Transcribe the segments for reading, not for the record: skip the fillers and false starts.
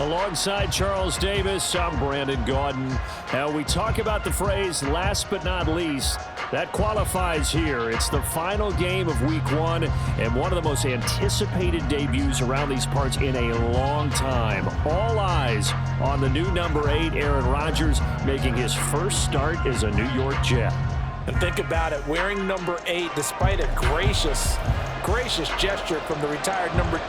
Alongside Charles Davis, I'm Brandon Gaudin. Now, we talk about the phrase last but not least. That qualifies here. It's the final game of Week 1 and one of the most anticipated debuts around these parts in a long time. All eyes on the new number 8, Aaron Rodgers, making his first start as a New York Jet. And think about it, wearing number 8 despite a gracious gesture from the retired number.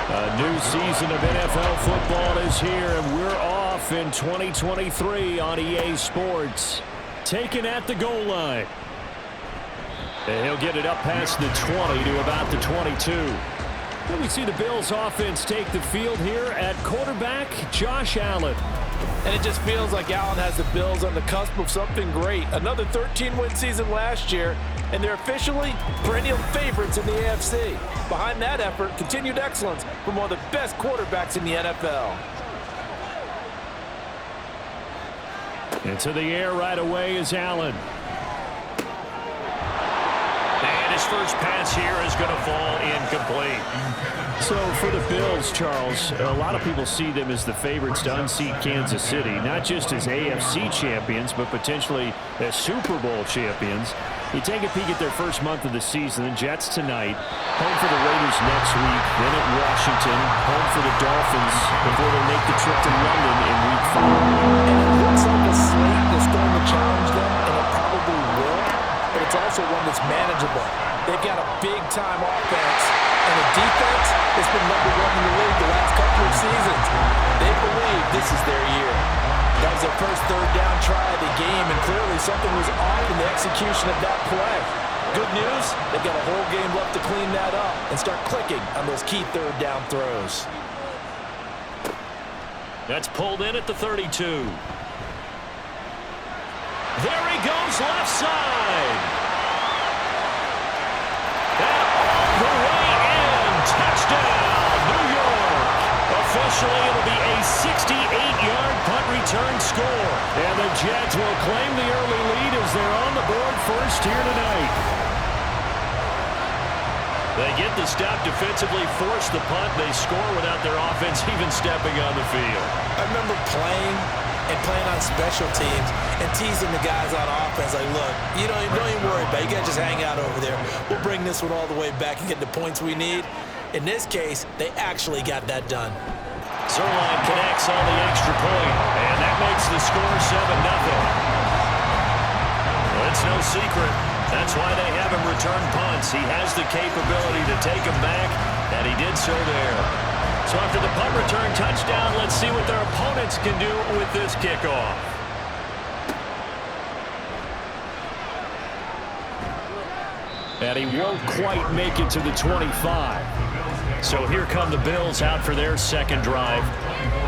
A new season of NFL football is here, and we're off in 2023 on EA Sports. Taken at the goal line. And he'll get it up past the 20 to about the 22. Then we see the Bills offense take the field here at quarterback, Josh Allen. And it just feels like Allen has the Bills on the cusp of something great. Another 13-win season last year, and they're officially perennial favorites in the AFC. Behind that effort, continued excellence from one of the best quarterbacks in the NFL. Into the air right away is Allen. And his first pass here is going to fall incomplete. So for the Bills, Charles, a lot of people see them as the favorites to unseat Kansas City, not just as AFC champions, but potentially as Super Bowl champions. You take a peek at their first month of the season, the Jets tonight, home for the Raiders next week, then at Washington, home for the Dolphins before they make the trip to London in Week 5. And it looks like a slate that's going to challenge them, and it probably will, but it's also one that's manageable. They've got a big-time offense, and a defense that's been number 1 in the league the last couple of seasons. They believe this is their year. That was their first third-down try of the game, and clearly something was off in the execution of that play. Good news, they've got a whole game left to clean that up and start clicking on those key third-down throws. That's pulled in at the 32. There he goes, left side. And all the way in. Touchdown, New York. Officially, it'll be a 68-yard punt return score. And the Jets will claim the early lead as they're on the board first here tonight. They get the stop defensively, force the punt. They score without their offense even stepping on the field. I remember playing on special teams and teasing the guys on offense like, look, don't even worry about it. You guys just hang out over there. We'll bring this one all the way back and get the points we need. In this case, they actually got that done. Zerline connects on the extra point, and that makes the score 7-0. Well, it's no secret. That's why they have him return punts. He has the capability to take them back, and he did so there. So after the punt return touchdown, let's see what their opponents can do with this kickoff. And he won't quite make it to the 25. So here come the Bills out for their second drive.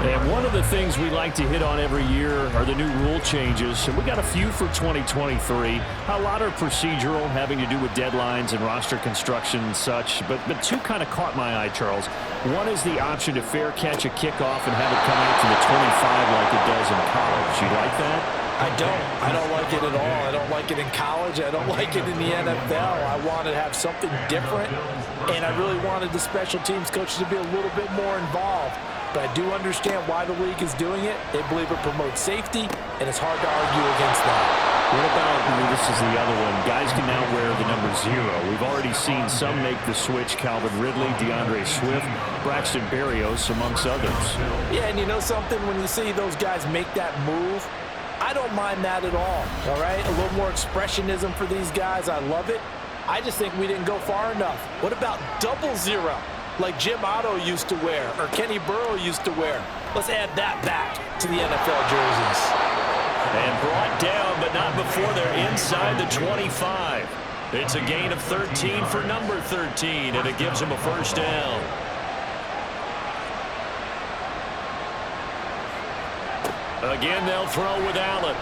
And one of the things we like to hit on every year are the new rule changes. And we got a few for 2023. A lot are procedural, having to do with deadlines and roster construction and such. But two kind of caught my eye, Charles. One is the option to fair catch a kickoff and have it come out to the 25 like it does in college. You like that? I don't like it at all. I don't like it in college. I don't like it in the NFL. I wanted to have something different, and I really wanted the special teams coaches to be a little bit more involved. But I do understand why the league is doing it. They believe it promotes safety, and it's hard to argue against that. What about, this is the other one, guys can now wear the number 0. We've already seen some make the switch, Calvin Ridley, DeAndre Swift, Braxton Berrios, amongst others. Yeah, and you know something? When you see those guys make that move, I don't mind that at all right? A little more expressionism for these guys. I love it. I just think we didn't go far enough. What about 00, like Jim Otto used to wear or Kenny Burrow used to wear? Let's add that back to the NFL jerseys. And brought down, but not before they're inside the 25. It's a gain of 13 for number 13, and it gives them a first down. Again, they'll throw with Allen.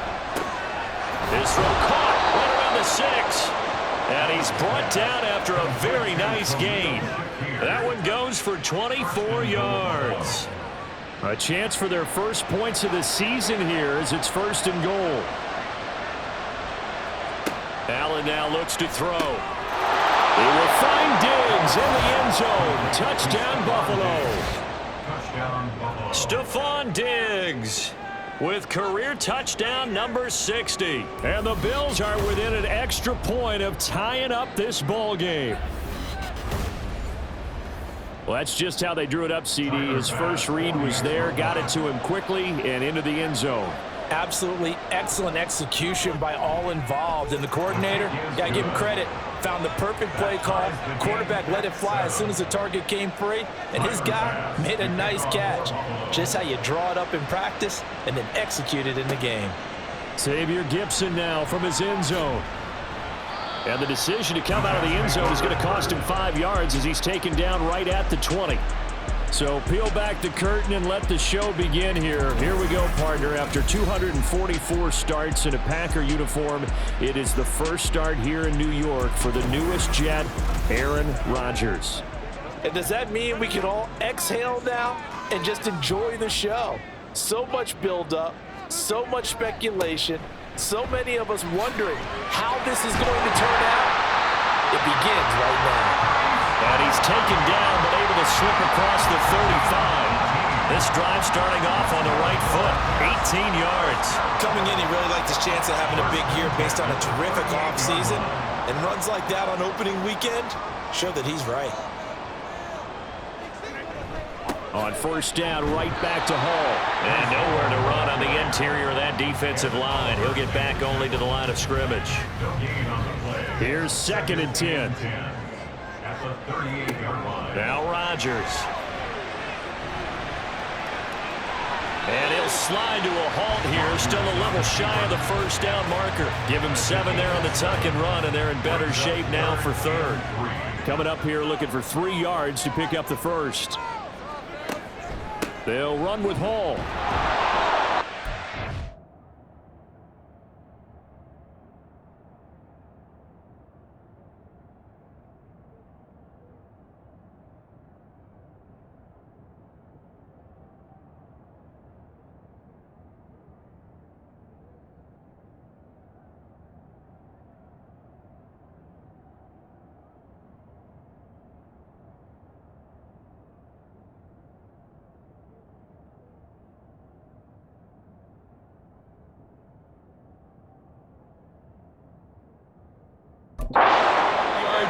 His throw caught right around the 6. And he's brought down after a very nice gain. That one goes for 24 yards. A chance for their first points of the season here as it's 1st and goal. Allen now looks to throw. He will find Diggs in the end zone. Touchdown, Buffalo. Stephon Diggs with career touchdown number 60. And the Bills are within an extra point of tying up this ball game. Well, that's just how they drew it up, CD. His first read was there, got it to him quickly, and into the end zone. Absolutely excellent execution by all involved. And the coordinator, got to give him credit, found the perfect play call. Quarterback let it fly as soon as the target came free, and his guy made a nice catch. Just how you draw it up in practice and then execute it in the game. Xavier Gipson now from his end zone. And the decision to come out of the end zone is going to cost him 5 yards as he's taken down right at the 20. So peel back the curtain and let the show begin here. Here we go, partner. After 244 starts in a Packer uniform, it is the first start here in New York for the newest Jet, Aaron Rodgers. And does that mean we can all exhale now and just enjoy the show? So much buildup, so much speculation, so many of us wondering how this is going to turn out. It begins right now. And he's taken down, but able to slip across the 35. This drive starting off on the right foot, 18 yards. Coming in, he really liked his chance of having a big year based on a terrific offseason. And runs like that on opening weekend show that he's right. On first down, right back to Hall. And nowhere to run on the interior of that defensive line. He'll get back only to the line of scrimmage. Here's 2nd and 10. Now Rodgers. And he'll slide to a halt here. Still a little shy of the first down marker. Give him 7 there on the tuck and run, and they're in better shape now for 3rd. Coming up here looking for 3 yards to pick up the first. They'll run with Hall.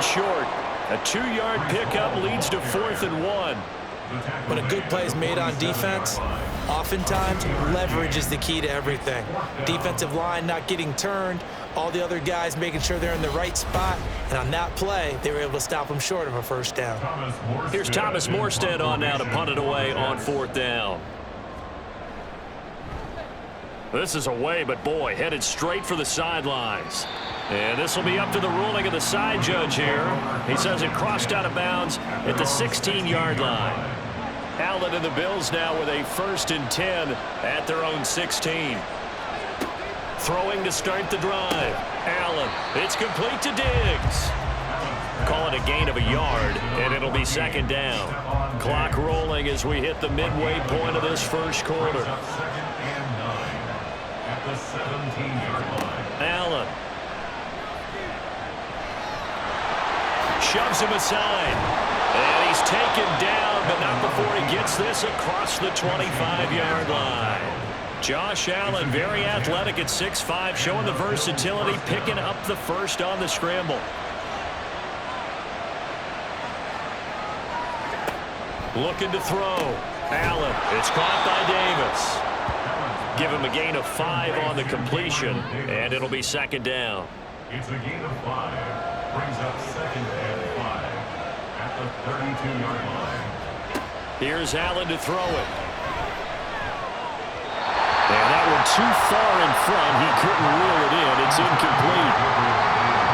Short. A 2-yard pickup leads to 4th and 1. When a good play is made on defense, oftentimes leverage is the key to everything. Defensive line not getting turned, all the other guys making sure they're in the right spot, and on that play, they were able to stop them short of a first down. Here's Thomas Morstead on now to punt it away on 4th down. This is away, but boy, headed straight for the sidelines. And this will be up to the ruling of the side judge here. He says it crossed out of bounds at the 16-yard line. Allen and the Bills now with a 1st and 10 at their own 16. Throwing to start the drive. Allen, it's complete to Diggs. Call it a gain of a yard, and it'll be 2nd down. Clock rolling as we hit the midway point of this first quarter. Allen. Shoves him aside. And he's taken down, but not before he gets this across the 25-yard line. Josh Allen, very athletic at 6'5", showing the versatility, picking up the first on the scramble. Looking to throw. Allen, it's caught by Davis. Give him a gain of 5 on the completion, and it'll be 2nd down. It's a gain of 5. Brings up 2nd and 5 at the 32-yard line. Here's Allen to throw it. And that one too far in front. He couldn't reel it in. It's incomplete.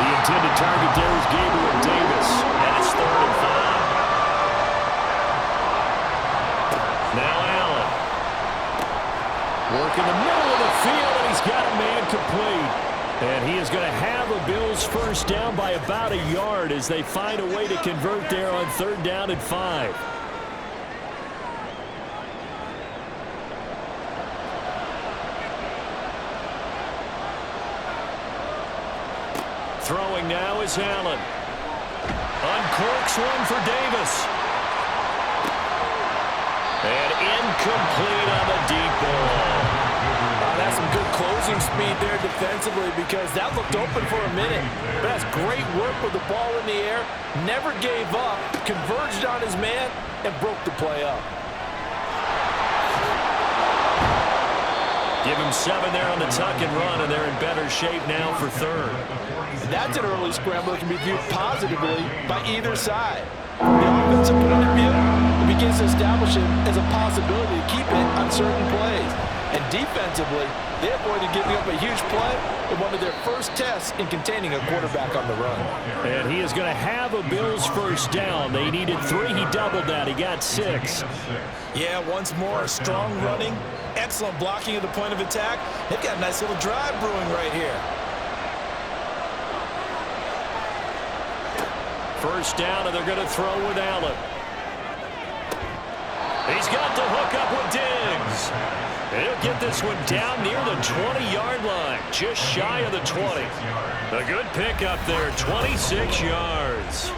The intended target there is Gabriel Davis. And it's 3rd and 5. Now Allen. Work in the middle of the field, and he's got a man complete. And he is going to have a Bills first down by about a yard as they find a way to convert there on 3rd down and 5. Throwing now is Allen. Uncorks one for Davis. And incomplete on the deep ball. That's some good closing speed there defensively because that looked open for a minute. But that's great work with the ball in the air. Never gave up, converged on his man, and broke the play up. Give him 7 there on the tuck and run, and they're in better shape now for third. That's an early scramble that can be viewed positively by either side. From the offensive point of view, it begins to establish him as a possibility to keep it on certain plays. And defensively, they avoided giving up a huge play in one of their first tests in containing a quarterback on the run. And he is going to have a Bills first down. They needed 3. He doubled that. He got 6. Yeah, once more, strong running, excellent blocking at the point of attack. They've got a nice little drive brewing right here. First down, and they're going to throw with Allen. He's got the hook up with Diggs. And he'll get this one down near the 20-yard line, just shy of the 20. A good pickup there, 26 yards.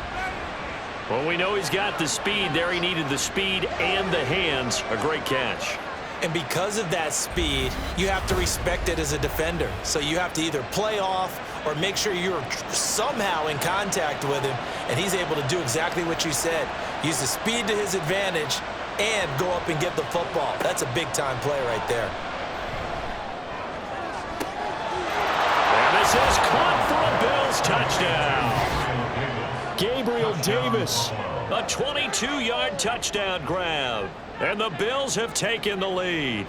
Well, we know he's got the speed there. He needed the speed and the hands. A great catch. And because of that speed, you have to respect it as a defender. So you have to either play off or make sure you're somehow in contact with him. And he's able to do exactly what you said. Use the speed to his advantage and go up and get the football. That's a big-time play right there. And this is caught for a Bills touchdown. Gabriel Davis, a 22-yard touchdown grab. And the Bills have taken the lead.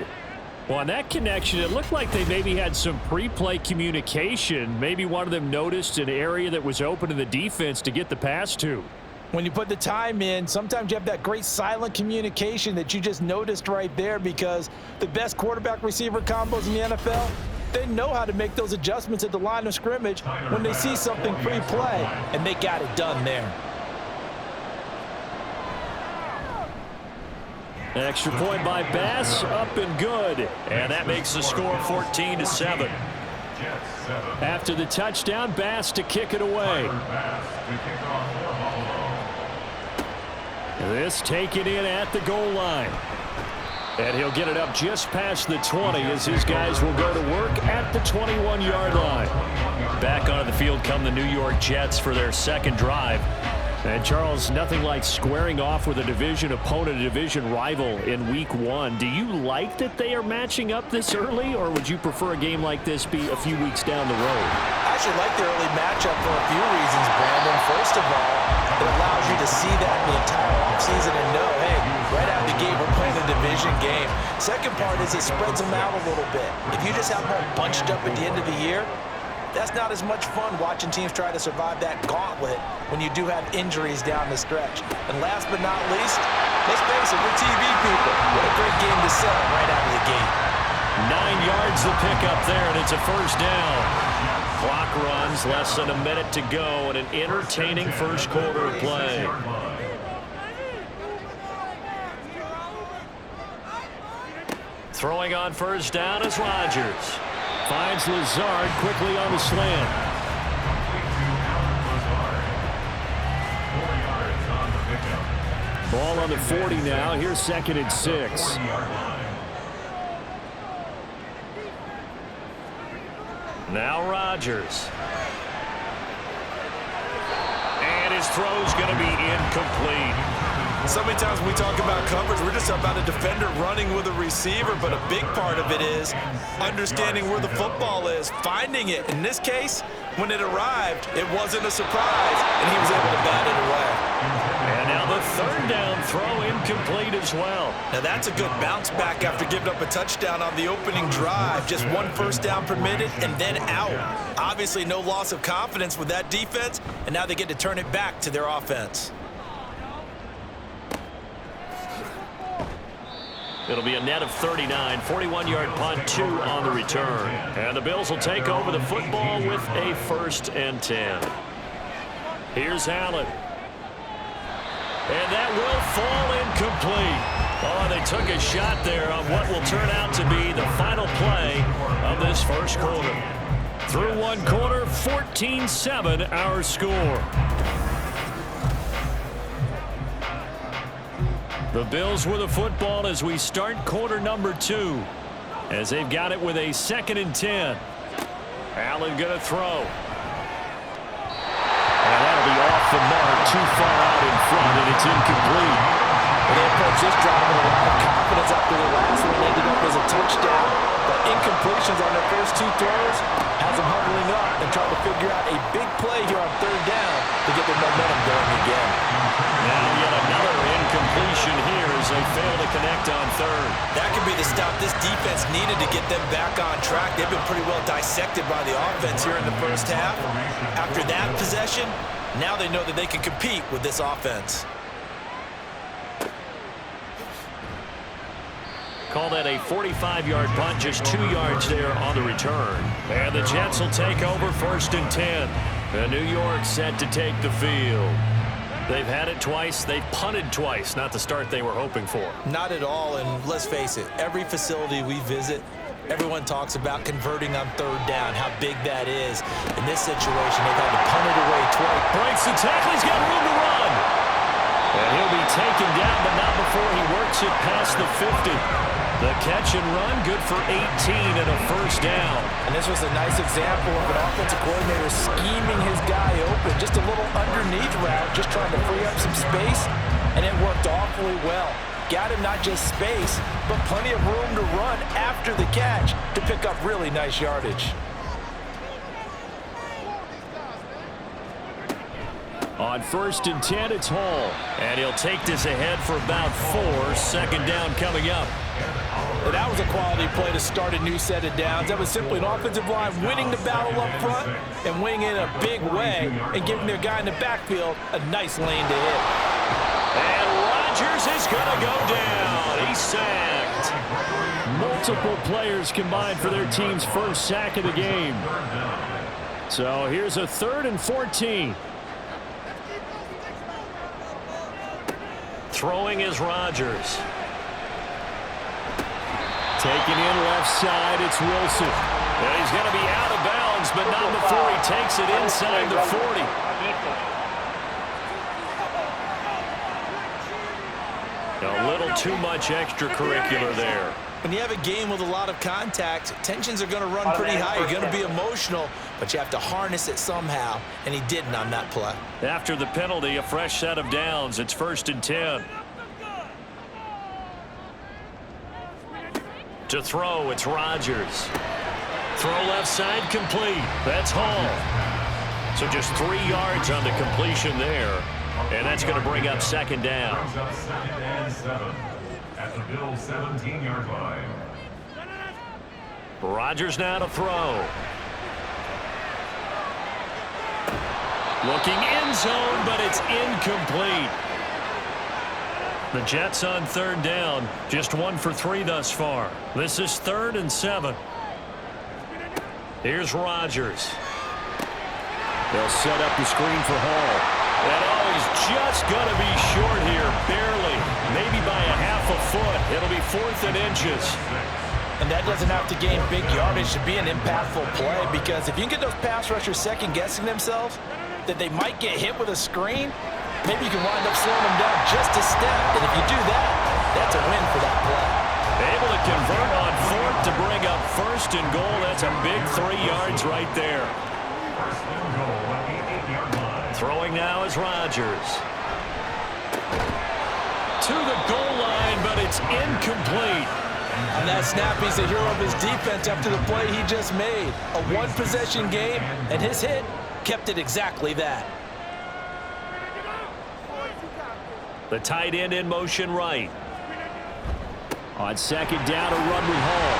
Well, on that connection, it looked like they maybe had some pre-play communication. Maybe one of them noticed an area that was open in the defense to get the pass to. When you put the time in, sometimes you have that great silent communication that you just noticed right there because the best quarterback-receiver combos in the NFL, they know how to make those adjustments at the line of scrimmage when they see something pre-play, and they got it done there. Extra point by Bass, up and good. And that makes the score 14-7. After the touchdown, Bass to kick it away. This taken in at the goal line. And he'll get it up just past the 20 as his guys will go to work at the 21-yard line. Back onto the field come the New York Jets for their second drive. And, Charles, nothing like squaring off with a division opponent, a division rival in Week 1. Do you like that they are matching up this early, or would you prefer a game like this be a few weeks down the road? I actually like the early matchup for a few reasons, Brandon. First of all, it allows you to see that in the entire offseason and know, hey, right out of the gate, we're playing a division game. Second part is it spreads them out a little bit. If you just have them all bunched up at the end of the year, that's not as much fun watching teams try to survive that gauntlet when you do have injuries down the stretch. And last but not least, let's face it, we're TV people. What a great game to sell right out of the gate. 9 yards to pick up there, and it's a first down. Clock runs, less than a minute to go, and an entertaining first quarter of play. Throwing on first down is Rodgers. Finds Lazard quickly on the slant. Ball on the 40 now. Here's 2nd and 6. Now Rodgers. And his throw's going to be incomplete. So many times when we talk about coverage, we're just about a defender running with a receiver, but a big part of it is understanding where the football is, finding it. In this case, when it arrived, it wasn't a surprise, and he was able to bat it away. And now the third down throw incomplete as well. Now that's a good bounce back after giving up a touchdown on the opening drive. Just one first down permitted and then out. Obviously no loss of confidence with that defense, and now they get to turn it back to their offense. It'll be a net of 39, 41-yard punt, 2 on the return. And the Bills will take over the football with a 1st and 10. Here's Allen. And that will fall incomplete. Oh, they took a shot there on what will turn out to be the final play of this first quarter. Through one quarter, 14-7 our score. The Bills with a football as we start quarter number 2. As they've got it with a 2nd and 10. Allen going to throw. And that'll be off the mark, too far out in front, and it's incomplete. They approached this drive with a lot of confidence after the last one ended up as a touchdown. But incompletions on their first 2 throws has them huddling up and trying to figure out a big play here on 3rd down to get their momentum going again. Now yet another incompletion here as they fail to connect on 3rd. That could be the stop this defense needed to get them back on track. They've been pretty well dissected by the offense here in the first half. After that possession, now they know that they can compete with this offense. Call that a 45-yard punt, just 2 yards there on the return. And the Jets will take over 1st and 10. And New York set to take the field. They've had it twice. They've punted twice. Not the start they were hoping for. Not at all, and let's face it, every facility we visit, everyone talks about converting on 3rd down, how big that is. In this situation, they've had to punt it away twice. Breaks the tackle. He's got room to run. And he'll be taken down, but not before he works it past the 50. The catch and run, good for 18 and a 1st down. And this was a nice example of an offensive coordinator scheming his guy open. Just a little underneath route, just trying to free up some space, and it worked awfully well. Got him not just space, but plenty of room to run after the catch to pick up really nice yardage. On 1st and 10, it's Hall. And he'll take this ahead for about 4. 2nd down coming up. And that was a quality play to start a new set of downs. That was simply an offensive line winning the battle up front and winning in a big way and giving their guy in the backfield a nice lane to hit. And Rodgers is going to go down. He's sacked. Multiple players combined for their team's first sack of the game. So here's a 3rd and 14. Throwing is Rodgers. Taken in left side, it's Wilson. And he's going to be out of bounds, but not before he takes it inside the 40. A little too much extracurricular there. When you have a game with a lot of contact, tensions are going to run pretty high. You're going to be emotional, but you have to harness it somehow, and he didn't on that play. After the penalty, a fresh set of downs. It's 1st and 10. To throw, it's Rodgers. Throw left side, complete. That's Hall. So just 3 yards on the completion there. And that's going to bring up 2nd down. Brings up 2nd and 7 at the Bills' 17-yard line. Rodgers now to throw. Looking end zone, but it's incomplete. The Jets on 3rd down, just 1 for 3 thus far. This is 3rd and 7. Here's Rodgers. They'll set up the screen for Hall. And he's just going to be short here, barely, maybe by a half a foot. It'll be 4th and inches. And that doesn't have to gain big yardage to be an impactful play, because if you can get those pass rushers second-guessing themselves, that they might get hit with a screen, maybe you can wind up slowing them down just a step. And if you do that, that's a win for that play. Able to convert on 4th to bring up 1st and goal. That's a big 3 yards right there. 1st and goal at the 8-yard line. Throwing now is Rodgers. To the goal line, but it's incomplete. On that snap, he's the hero of his defense after the play he just made. A one-possession game, and his hit kept it exactly that. The tight end in motion right. On 2nd down, a run with Hall.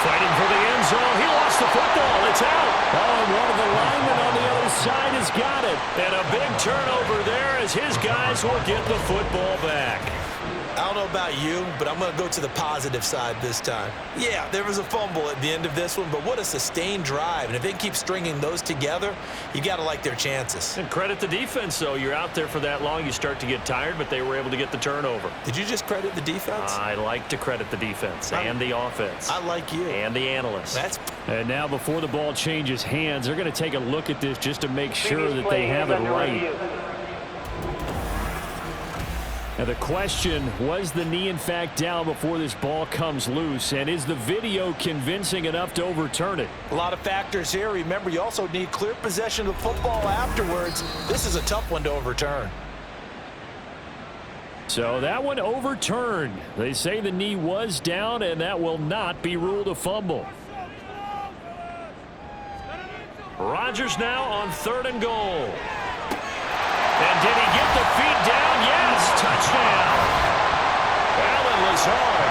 Fighting for the end zone. He lost the football. It's out. Oh, and one of the linemen on the other side has got it. And a big turnover there as his guys will get the football back. I don't know about you, but I'm going to go to the positive side this time. Yeah, there was a fumble at the end of this one, but what a sustained drive. And if they keep stringing those together, you got to like their chances. And credit the defense, though. You're out there for that long, you start to get tired, but they were able to get the turnover. Did you just credit the defense? I like to credit the defense and the offense. I like you. And the analysts. And now before the ball changes hands, they're going to take a look at this just to make sure that they have it right. Now the question, was the knee in fact down before this ball comes loose? And is the video convincing enough to overturn it? A lot of factors here. Remember, you also need clear possession of the football afterwards. This is a tough one to overturn. So that one overturned. They say the knee was down, and that will not be ruled a fumble. Rodgers now on 3rd and goal. And did he get the feet down? Yes, touchdown. Alan Lazard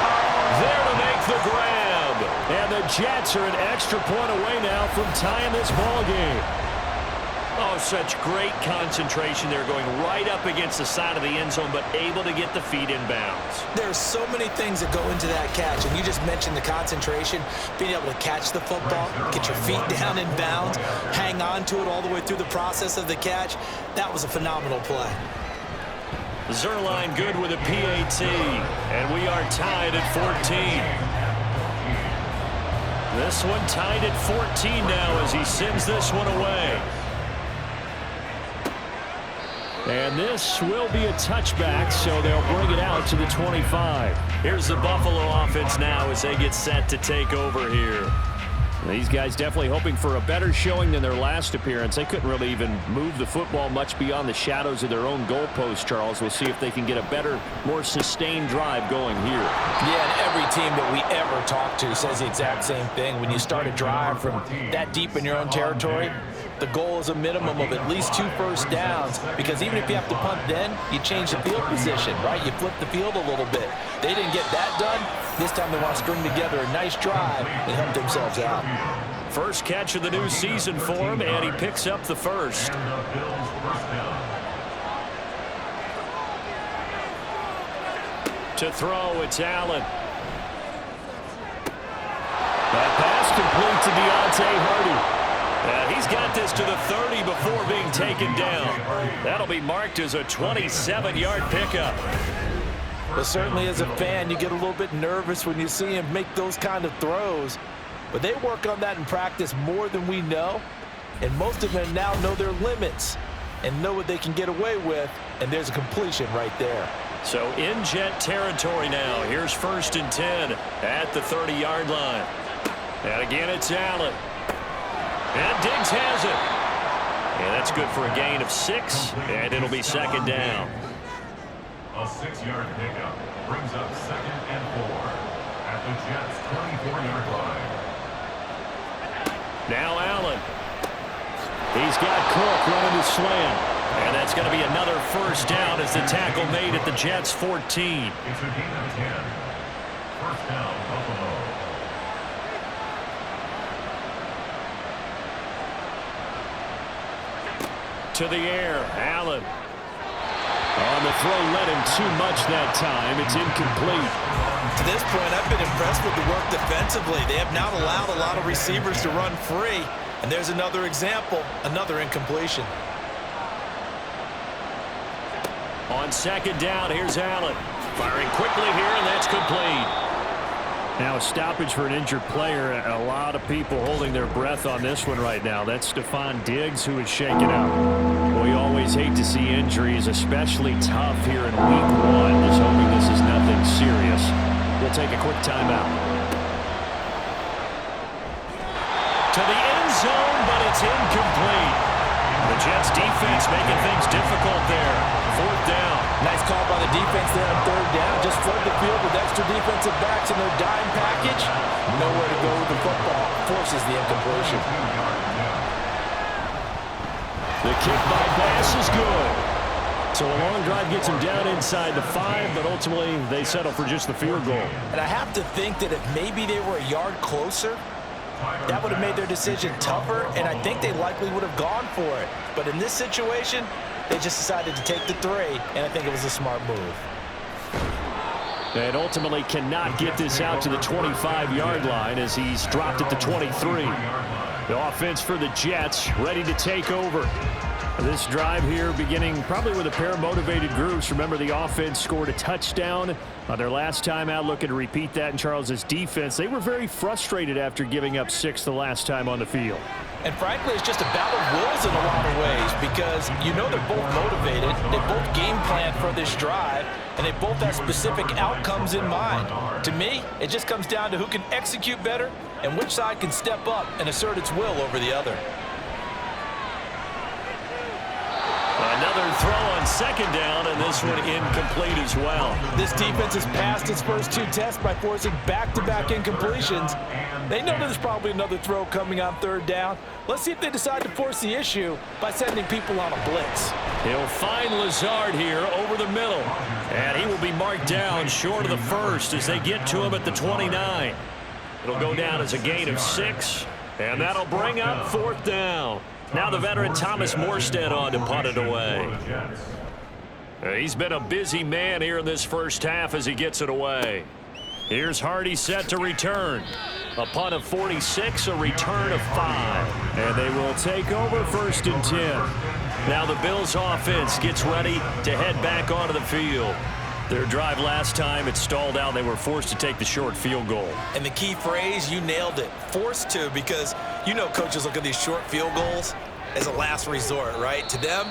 there to make the grab. And the Jets are an extra point away now from tying this ball game. Oh, such great concentration there, going right up against the side of the end zone, but able to get the feet in bounds. There's so many things that go into that catch, and you just mentioned the concentration, being able to catch the football, get your feet down in bounds, hang on to it all the way through the process of the catch. That was a phenomenal play. Zerline good with a PAT, and we are tied at 14. This one tied at 14 now as he sends this one away. And this will be a touchback, so they'll bring it out to the 25. Here's the Buffalo offense now as they get set to take over here. These guys definitely hoping for a better showing than their last appearance. They couldn't really even move the football much beyond the shadows of their own goalpost, Charles. We'll see if they can get a better, more sustained drive going here. Yeah, and every team that we ever talk to says the exact same thing. When you start a drive from that deep in your own territory, the goal is a minimum of at least 2 first downs, because even if you have to punt then, you change the field position, right? You flip the field a little bit. They didn't get that done. This time they want to string together a nice drive and help themselves out. First catch of the new season for him, and he picks up the first. To throw, it's Allen. That pass complete to Deontay Hardy. He's got this to the 30 before being taken down. That'll be marked as a 27-yard pickup. But certainly as a fan, you get a little bit nervous when you see him make those kind of throws. But they work on that in practice more than we know. And most of them now know their limits and know what they can get away with. And there's a completion right there. So in Jet territory now. Here's 1st and 10 at the 30-yard line. And again, it's Allen. And Diggs has it. And that's good for a gain of 6. And it'll be 2nd down. A 6-yard pickup brings up 2nd and 4 at the Jets' 24-yard line. Now Allen. He's got Cook running the slant. And that's going to be another first down as the tackle made at the Jets' 14. It's a gain of 10. First down, Buffalo. To the air, Allen. On the throw, led him too much that time. It's incomplete. To this point, I've been impressed with the work defensively. They have not allowed a lot of receivers to run free. And there's another example, another incompletion. On 2nd down, here's Allen. Firing quickly here, and that's complete. Now a stoppage for an injured player. A lot of people holding their breath on this one right now. That's Stephon Diggs who is shaken out. We always hate to see injuries, especially tough here in week 1. Just hoping this is nothing serious. We'll take a quick timeout. To the end zone, but it's incomplete. The Jets defense making things difficult there. 4th down. Nice call by the defense there on 3rd down. Just flood the field with extra defensive backs in their dime package. Nowhere to go with the football. Forces the incompletion. The kick by Bass is good. So a long drive gets him down inside the 5, but ultimately they settle for just the field goal. And I have to think that if maybe they were a yard closer, that would have made their decision tougher, and I think they likely would have gone for it. But in this situation, they just decided to take the 3, and I think it was a smart move. And ultimately cannot get this out to the 25-yard line as he's dropped at the 23. The offense for the Jets ready to take over. This drive here beginning probably with a pair of motivated groups. Remember, the offense scored a touchdown on their last time out. Looking to repeat that in Charles's defense. They were very frustrated after giving up 6 the last time on the field. And frankly, it's just a battle of wills in a lot of ways because you know they're both motivated, they both game plan for this drive, and they both have specific outcomes in mind. To me, it just comes down to who can execute better and which side can step up and assert its will over the other. Another throw on second down, and this one incomplete as well. This defense has passed its first 2 tests by forcing back-to-back incompletions. They know there's probably another throw coming on third down. Let's see if they decide to force the issue by sending people on a blitz. He'll find Lazard here over the middle, and he will be marked down short of the first as they get to him at the 29. It'll go down as a gain of 6, and that'll bring up fourth down. Now the veteran Thomas Morstead on to punt it away. He's been a busy man here in this first half as he gets it away. Here's Hardy set to return. A punt of 46, a return of 5. And they will take over first and 10. Now the Bills offense gets ready to head back onto the field. Their drive last time, it stalled out. They were forced to take the short field goal. And the key phrase, you nailed it, forced to, because you know coaches look at these short field goals as a last resort, right? To them,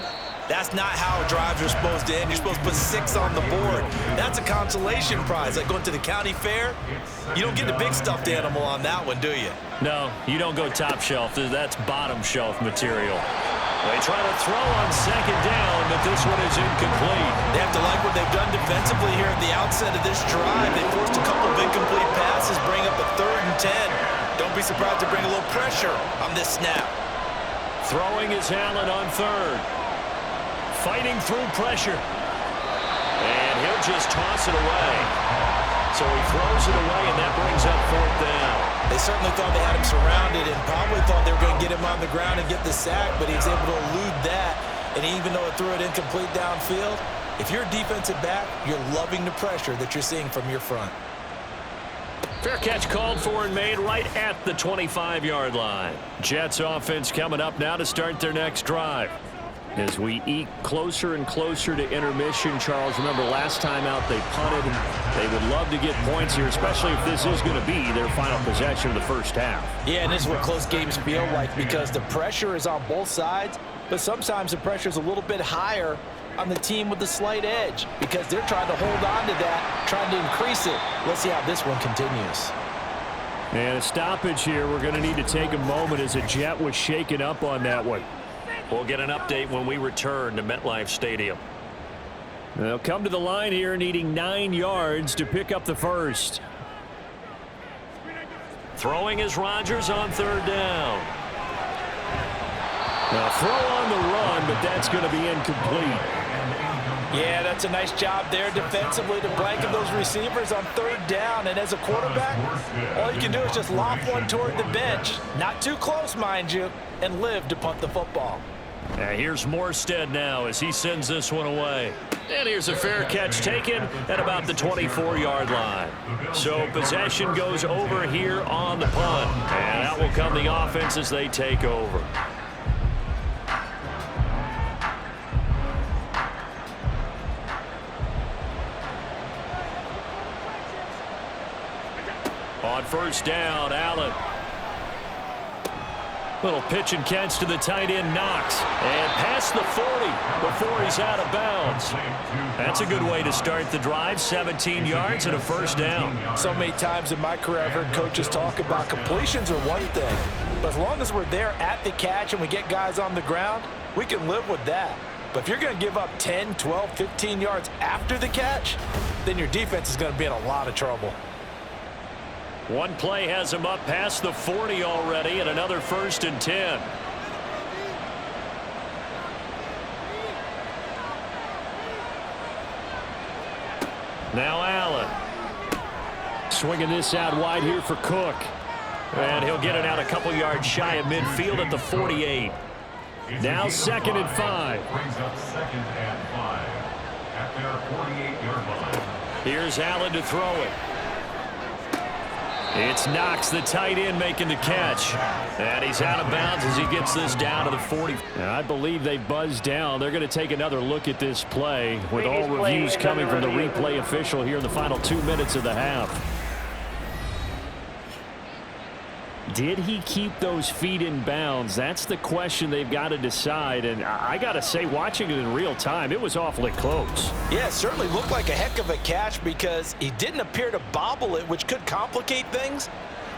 that's not how drives are supposed to end. You're supposed to put 6 on the board. That's a consolation prize. Like going to the county fair, you don't get the big stuffed animal on that one, do you? No, you don't go top shelf. That's bottom shelf material. They try to throw on second down, but this one is incomplete. They have to like what they've done defensively here at the outset of this drive. They forced a couple of incomplete passes, bring up a 3rd and 10. Don't be surprised to bring a little pressure on this snap. Throwing is Allen on 3rd. Fighting through pressure. And he'll just toss it away. So he throws it away, and that brings up 4th down. They certainly thought they had him surrounded and probably thought they were going to get him on the ground and get the sack, but he was able to elude that. And even though it threw it incomplete downfield, if you're a defensive back, you're loving the pressure that you're seeing from your front. Fair catch called for and made right at the 25-yard line. Jets offense coming up now to start their next drive. As we eke closer and closer to intermission, Charles, remember last time out they punted, and they would love to get points here, especially if this is going to be their final possession of the first half. Yeah, and this is what close games feel like because the pressure is on both sides, but sometimes the pressure is a little bit higher on the team with the slight edge because they're trying to hold on to that, trying to increase it. Let's see how this one continues. And a stoppage here. We're going to need to take a moment as a Jet was shaken up on that one. We'll get an update when we return to MetLife Stadium. They'll come to the line here needing 9 yards to pick up the first. Throwing is Rodgers on 3rd down. Now throw on the run, but that's going to be incomplete. Yeah, that's a nice job there defensively to blanket those receivers on 3rd down. And as a quarterback, all you can do is just lob one toward the bench. Not too close, mind you, and live to punt the football. Here's Morstead now as he sends this one away. And here's a fair catch taken at about the 24-yard line. So possession goes over here on the punt. And out will come the offense as they take over. On 1st down, Allen. Little pitch and catch to the tight end, Knox. And past the 40 before he's out of bounds. That's a good way to start the drive. 17 yards and a 1st down. So many times in my career I've heard coaches talk about completions are one thing. But as long as we're there at the catch and we get guys on the ground, we can live with that. But if you're going to give up 10, 12, 15 yards after the catch, then your defense is going to be in a lot of trouble. One play has him up past the 40 already, and another 1st and 10. Now Allen. Swinging this out wide here for Cook. And he'll get it out a couple yards shy of midfield at the 48. Now 2nd and 5. Brings up 2nd and 5 at their 48-yard line. Here's Allen to throw it. It's Knox, the tight end, making the catch. And he's out of bounds as he gets this down to the 40. I believe they buzzed down. They're going to take another look at this play with all reviews coming from the replay official here in the final 2 minutes of the half. Did he keep those feet in bounds? That's the question they've got to decide. And I got to say, watching it in real time, it was awfully close. Yeah, it certainly looked like a heck of a catch because he didn't appear to bobble it, which could complicate things.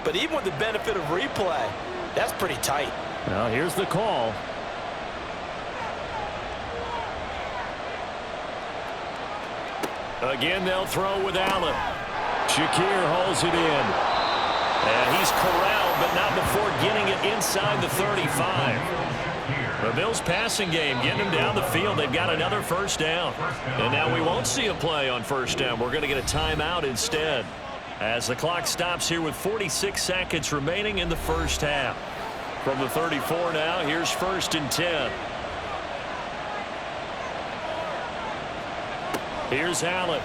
But even with the benefit of replay, that's pretty tight. Well, here's the call. Again, they'll throw with Allen. Shakir holds it in. And he's corralled, but not before getting it inside the 35. The Bills' passing game getting them down the field. They've got another first down. And now we won't see a play on first down. We're going to get a timeout instead. As the clock stops here with 46 seconds remaining in the first half. From the 34 now, here's 1st and 10. Here's Allen.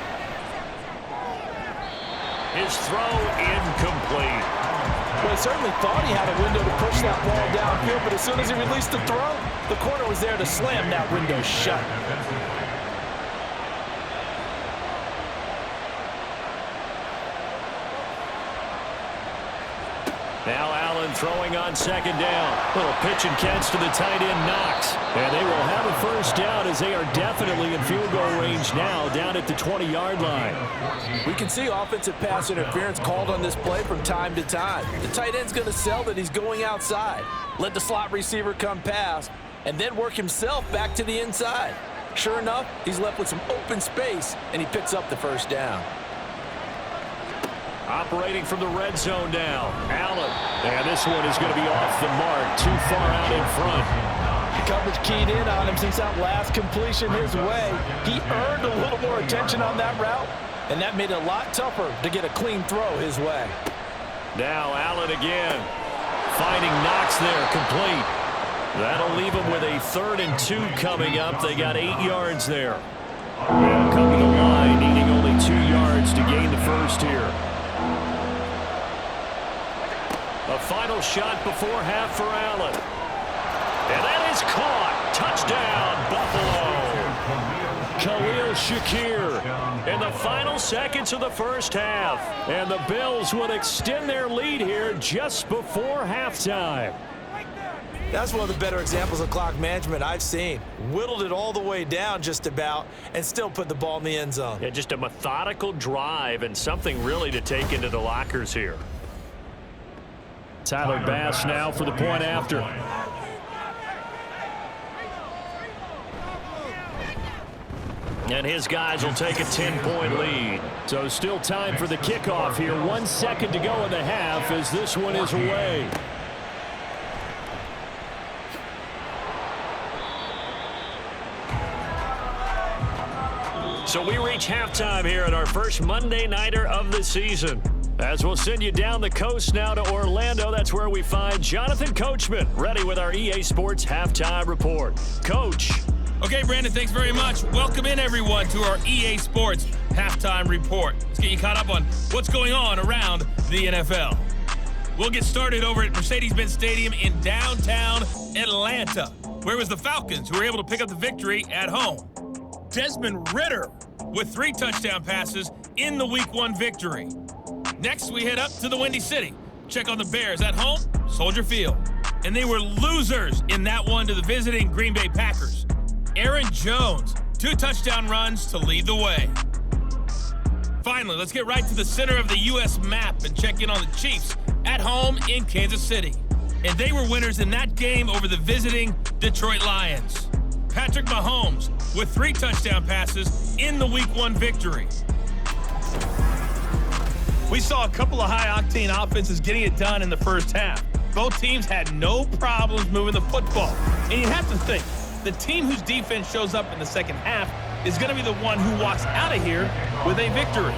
His throw incomplete. Well, he certainly thought he had a window to push that ball downfield, but as soon as he released the throw, the corner was there to slam that window shut. Now Allen throwing on 2nd down. Little pitch and catch to the tight end, Knox. And they will have a first down as they are definitely in field goal range now, down at the 20-yard line. We can see offensive pass interference called on this play from time to time. The tight end's going to sell that he's going outside. Let the slot receiver come past, and then work himself back to the inside. Sure enough, he's left with some open space, and he picks up the first down. Operating from the red zone now, Allen. And this one is going to be off the mark, too far out in front. The coverage keyed in on him since that last completion his way. He earned a little more attention on that route, and that made it a lot tougher to get a clean throw his way. Now Allen again, finding Knox there, complete. That'll leave him with a 3rd and 2 coming up. They got 8 yards there. They'll come to the line, needing only 2 yards to gain the first here. A final shot before half for Allen. And that is caught. Touchdown, Buffalo. Khalil Shakir in the final seconds of the first half. And the Bills would extend their lead here just before halftime. That's one of the better examples of clock management I've seen. Whittled it all the way down just about and still put the ball in the end zone. Yeah, just a methodical drive and something really to take into the lockers here. Tyler Bass now for the point after. And his guys will take a 10-point lead. So still time for the kickoff here. 1 second to go in the half as this one is away. So we reach halftime here at our first Monday Nighter of the season. As we'll send you down the coast now to Orlando, that's where we find Jonathan Coachman, ready with our EA Sports Halftime Report. Coach. Okay, Brandon, thanks very much. Welcome in, everyone, to our EA Sports Halftime Report. Let's get you caught up on what's going on around the NFL. We'll get started over at Mercedes-Benz Stadium in downtown Atlanta, where it was the Falcons who were able to pick up the victory at home. Desmond Ridder with 3 touchdown passes in the Week 1 victory. Next, we head up to the Windy City. Check on the Bears at home, Soldier Field. And they were losers in that one to the visiting Green Bay Packers. Aaron Jones, 2 touchdown runs to lead the way. Finally, let's get right to the center of the U.S. map and check in on the Chiefs at home in Kansas City. And they were winners in that game over the visiting Detroit Lions. Patrick Mahomes with 3 touchdown passes in the Week 1 victory. We saw a couple of high-octane offenses getting it done in the first half. Both teams had no problems moving the football. And you have to think, the team whose defense shows up in the second half is going to be the one who walks out of here with a victory.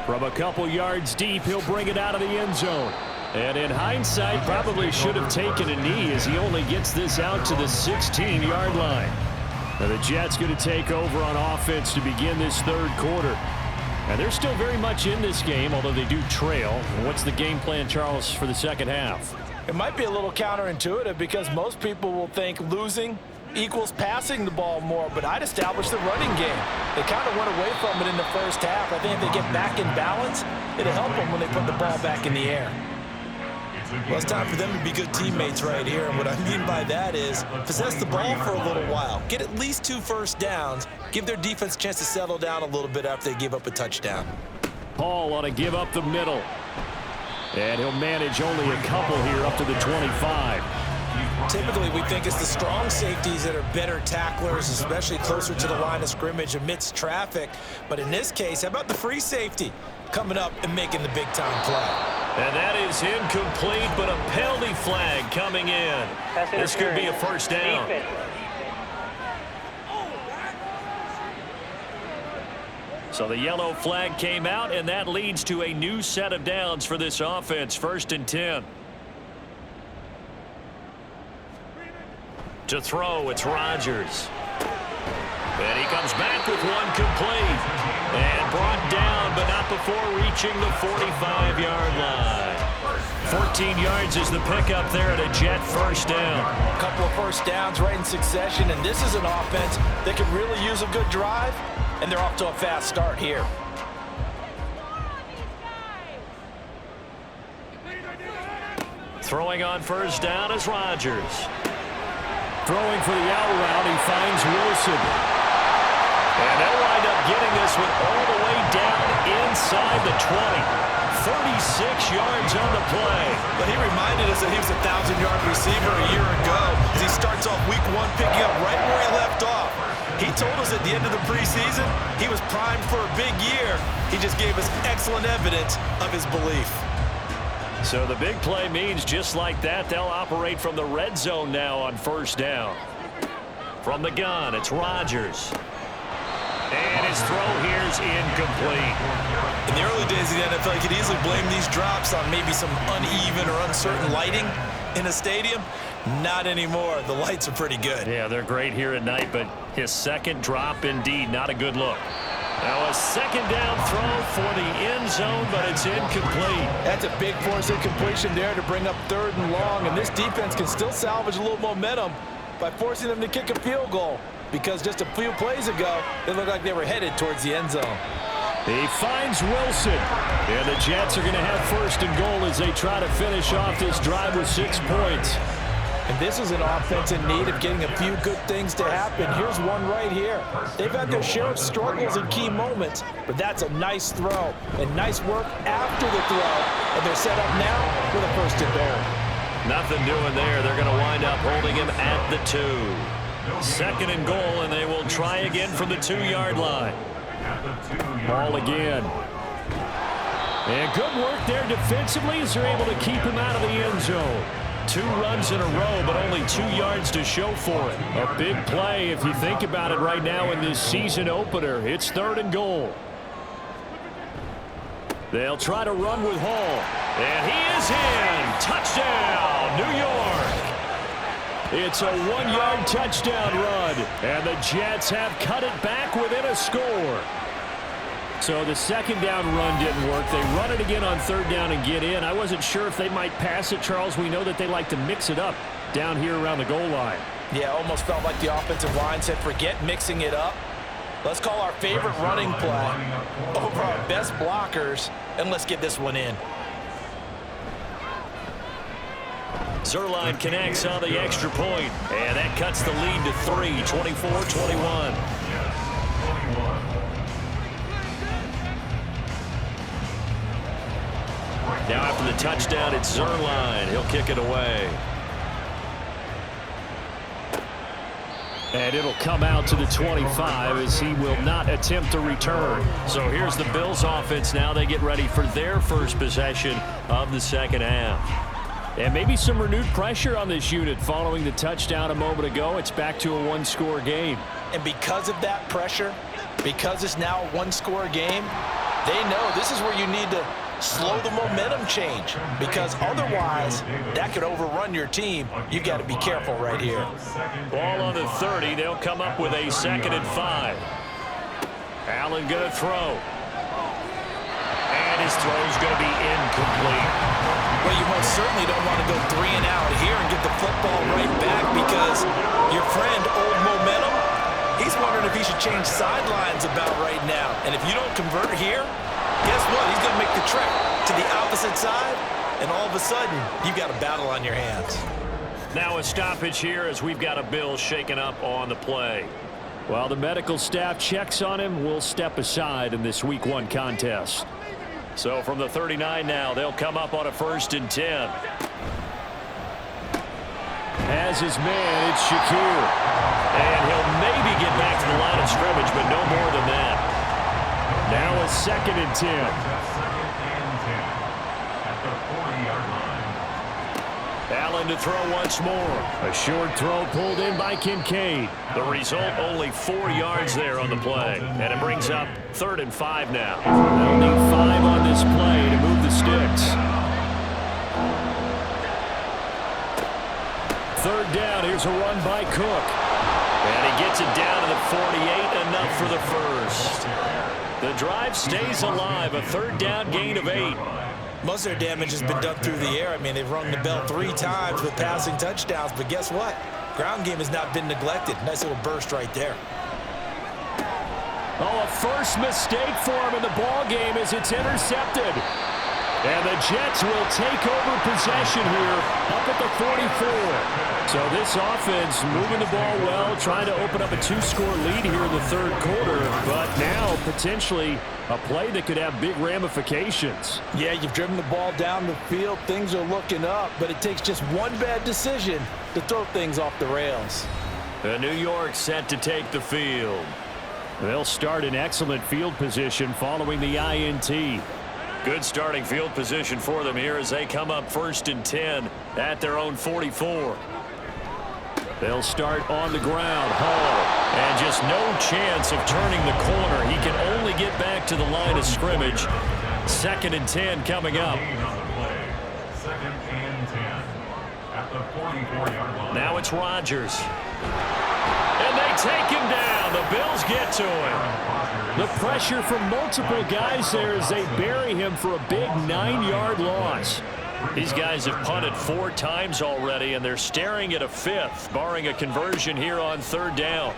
From a couple yards deep, he'll bring it out of the end zone. And in hindsight, probably should have taken a knee as he only gets this out to the 16-yard line. Now the Jets going to take over on offense to begin this 3rd quarter. And they're still very much in this game, although they do trail. What's the game plan, Charles, for the second half? It might be a little counterintuitive because most people will think losing equals passing the ball more, but I'd establish the running game. They kind of went away from it in the first half. I think if they get back in balance, it'll help them when they put the ball back in the air. Well, it's time for them to be good teammates right here, and what I mean by that is possess the ball for a little while, get at least 2 first downs, give their defense a chance to settle down a little bit after they give up a touchdown. Paul ought to give up the middle. And he'll manage only a couple here up to the 25. Typically, we think it's the strong safeties that are better tacklers, especially closer to the line of scrimmage amidst traffic. But in this case, how about the free safety coming up and making the big-time play? And that is incomplete, but a penalty flag coming in. This could be a first down. So the yellow flag came out, and that leads to a new set of downs for this offense. 1st and 10. To throw, it's Rodgers. And he comes back with one complete. And brought down, but not before reaching the 45-yard line. 14 yards is the pickup there at a Jet first down. A couple of first downs right in succession, and this is an offense that could really use a good drive, and they're off to a fast start here. Throwing on first down is Rodgers. Throwing for the out route, he finds Wilson. And they'll wind up getting this one all the way down inside the 20. 36 yards on the play. But he reminded us that he was a 1,000-yard receiver a year ago as he starts off week 1 picking up right where he left off. He told us at the end of the preseason he was primed for a big year. He just gave us excellent evidence of his belief. So the big play means just like that, they'll operate from the red zone now on first down. From the gun, it's Rodgers. And his throw here's incomplete. In the early days of the NFL, you could easily blame these drops on maybe some uneven or uncertain lighting in a stadium. Not anymore. The lights are pretty good. Yeah, they're great here at night, but his second drop, indeed, not a good look. Now a second down throw for the end zone, but it's incomplete. That's a big force incompletion there to bring up 3rd and long, and this defense can still salvage a little momentum by forcing them to kick a field goal, because just a few plays ago, they looked like they were headed towards the end zone. He finds Wilson, and the Jets are going to have 1st and goal as they try to finish off this drive with 6 points. And this is an offense in need of getting a few good things to happen. Here's one right here. They've had their share of struggles in key moments, but that's a nice throw and nice work after the throw. And they're set up now with a 1st and goal. Nothing doing there. They're going to wind up holding him at the 2. 2nd and goal, and they will try again from the 2-yard line. Ball again. And good work there defensively as they're able to keep him out of the end zone. 2 runs in a row, but only 2 yards to show for it. A big play if you think about it right now in this season opener. It's 3rd and goal. They'll try to run with Hall. And he is in. Touchdown, New York. It's a 1-yard touchdown run. And the Jets have cut it back within a score. So the 2nd down run didn't work. They run it again on 3rd down and get in. I wasn't sure if they might pass it, Charles. We know that they like to mix it up down here around the goal line. Yeah, almost felt like the offensive line said, forget mixing it up. Let's call our favorite running play over our best blockers, and let's get this one in. Zerline connects on the extra point, and that cuts the lead to 3, 24-21. Now after the touchdown, it's Zerline. He'll kick it away. And it'll come out to the 25 as he will not attempt to return. So here's the Bills offense now. They get ready for their first possession of the 2nd half. And maybe some renewed pressure on this unit following the touchdown a moment ago. It's back to a 1-score game. And because of that pressure, because it's now a 1-score game, they know this is where you need to slow the momentum change, because otherwise that could overrun your team. You've got to be careful right here. Ball on the 30. They'll come up with a 2nd and 5. Allen going to throw. And his throw's going to be incomplete. Well, you most certainly don't want to go 3 and out here and get the football right back because your friend, Old Momentum, he's wondering if he should change sidelines about right now. And if you don't convert here, guess what? He's going to make the trek to the opposite side, and all of a sudden, you've got a battle on your hands. Now a stoppage here as we've got a Bill shaken up on the play. While the medical staff checks on him, we'll step aside in this Week 1 contest. So from the 39 now, they'll come up on a 1st and 10. As his man, it's Shakir. And he'll maybe get back to the line of scrimmage, but no more than that. Now a 2nd and 10. At the 40-yard line. Allen to throw once more. A short throw pulled in by Kincaid. The result, only 4 yards there on the play. And it brings up 3rd and 5 now. They'll need 5 on this play to move the sticks. 3rd down. Here's a run by Cook. And he gets it down to the 48. Enough for the first. The drive stays alive. A 3rd down gain of 8. Most of their damage has been done through the air. I mean, they've rung the bell 3 times with passing touchdowns, but guess what? Ground game has not been neglected. Nice little burst right there. Oh, a first mistake for him in the ball game as it's intercepted. And the Jets will take over possession here up at the 44. So this offense moving the ball well, trying to open up a 2-score lead here in the 3rd quarter, but now potentially a play that could have big ramifications. Yeah, you've driven the ball down the field. Things are looking up, but it takes just one bad decision to throw things off the rails. The New York set to take the field. They'll start in excellent field position following the INT. Good starting field position for them here as they come up 1st and 10 at their own 44. They'll start on the ground. Hall. And just no chance of turning the corner. He can only get back to the line of scrimmage. 2nd and 10 coming up. 2nd and 10 at the 44-yard line. Now it's Rodgers. And they take him down. The Bills get to him. The pressure from multiple guys there as they bury him for a big 9-yard loss. These guys have punted 4 times already, and they're staring at a 5th, barring a conversion here on 3rd down.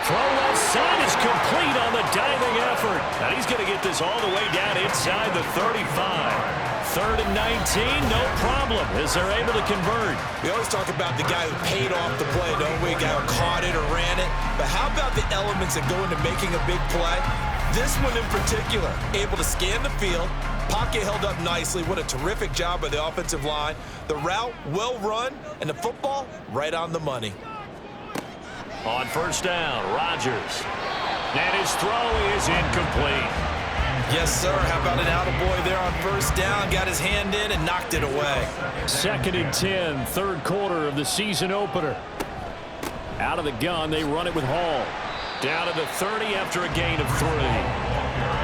Throw left side is complete on the diving effort. And he's going to get this all the way down inside the 35. 3rd and 19, no problem, as they're able to convert. We always talk about the guy who paid off the play, don't we? A guy who caught it or ran it. But how about the elements that go into making a big play? This one in particular, able to scan the field, pocket held up nicely. What a terrific job by the offensive line. The route, well run, and the football, right on the money. On 1st down, Rodgers. And his throw is incomplete. Yes, sir. How about an attaboy there on 1st down? Got his hand in and knocked it away. 2nd and 10, 3rd quarter of the season opener. Out of the gun, they run it with Hall. Down to the 30 after a gain of 3.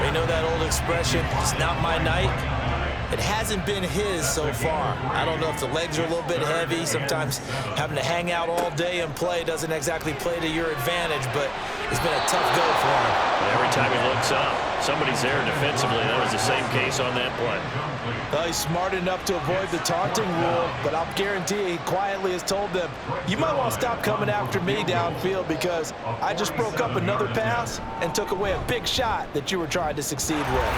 We know that old expression, it's not my night. It hasn't been his so far. I don't know if the legs are a little bit heavy. Sometimes having to hang out all day and play doesn't exactly play to your advantage, but it's been a tough go for him. Every time he looks up, somebody's there defensively. That was the same case on that play. Well, he's smart enough to avoid the taunting rule, but I'll guarantee he quietly has told them, you might want to stop coming after me downfield because I just broke up another pass and took away a big shot that you were trying to succeed with.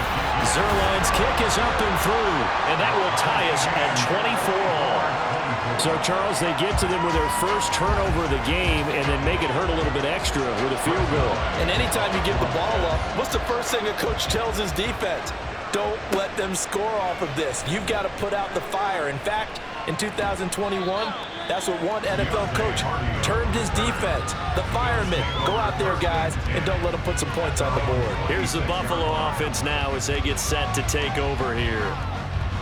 Zerline's kick is up and through, and that will tie us at 24 all. So, Charles, they get to them with their first turnover of the game and then make it hurt a little bit extra with a field goal. And anytime you give the ball up, what's the first thing a coach tells his defense? Don't let them score off of this. You've got to put out the fire. In fact, in 2021, that's what one NFL coach termed his defense. The firemen. Go out there, guys, and don't let them put some points on the board. Here's the Buffalo offense now as they get set to take over here.